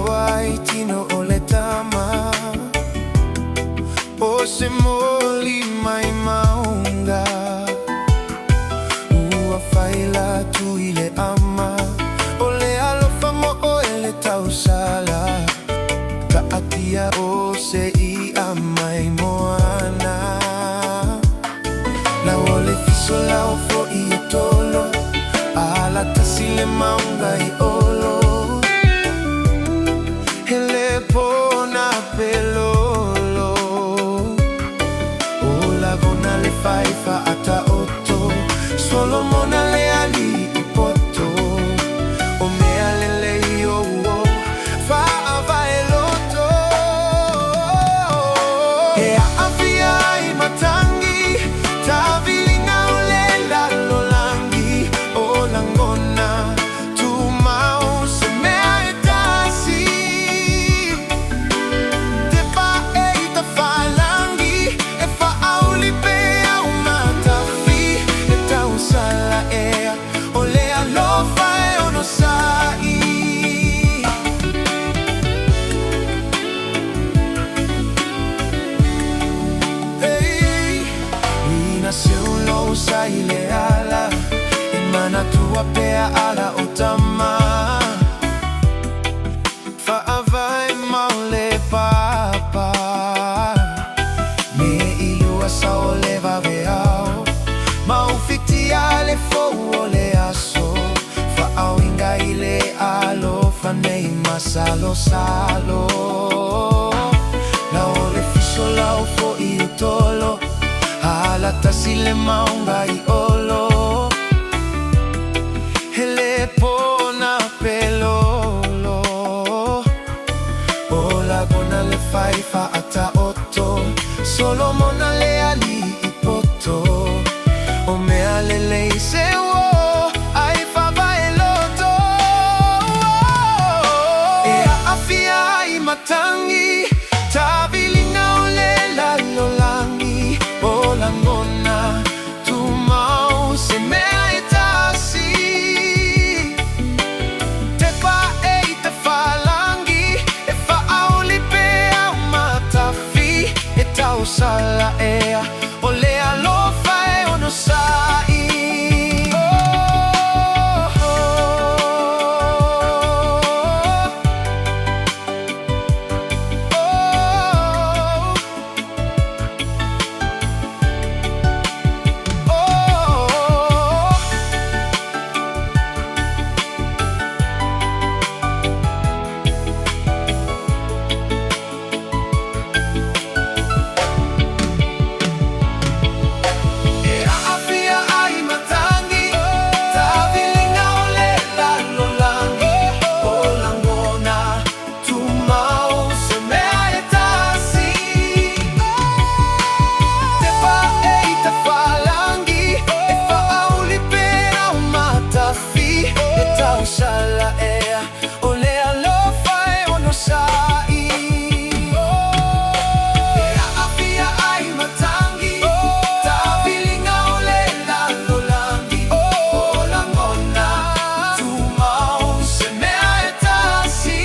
Onosa'i tino ole tama O se moli mai maunga Ua faila tu ile ama Ole alofa mo o ele tausala Ka atia o se I amai moana Na ole fiso lao fo I tolo Ala tasile maunga I olo Hele pona pelolo Ola gona le faifa ata oto Solo mona le ali I poto O mea le leio o Fa ava e loto E a avia I matangi Ta vilinga o le lalolangi O langona Tu mau se mea e tasi Te pa e ita falangi E fa auli pe au matafi E tau sala ea O le alofa e Onosa'i Hey, ina se ulosa I le ala I mana tua pea ala o tama Faavai maule papa Me ilua sa o le vaveao Mau fiti ale fou o le aso Faau inga I le alofa nei masalo salo La ole fiso lao fo I utolo Ala tasile maunga I olo Hele pona pelolo Ola gona le faifa ata oto Solo mona le ali I poto O mea le leise wo Ai fa vai loto E a afia I matangi Ta vilinga o le lalolangi O langona Tu mau se mea e tasi Te pa e te falangi E fa auli pe au matafi E tau sala ea O le alofa e Onosa'i Sala ea O le alofa e Onosa'i E a afia ai matangi Ta vilinga o le lalolangi O langona Tu mau se mea e tasi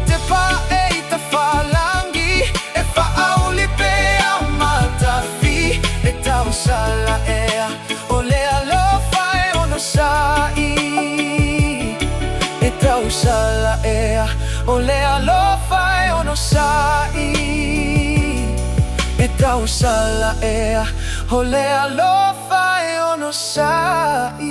Te pa e ta falangi E fa auli pe au matafi E tau sala ea O le alofa e Onosa'i E tau sala ea O le alofa e Onosa'i E tau sala ea O le alofa e Onosa'i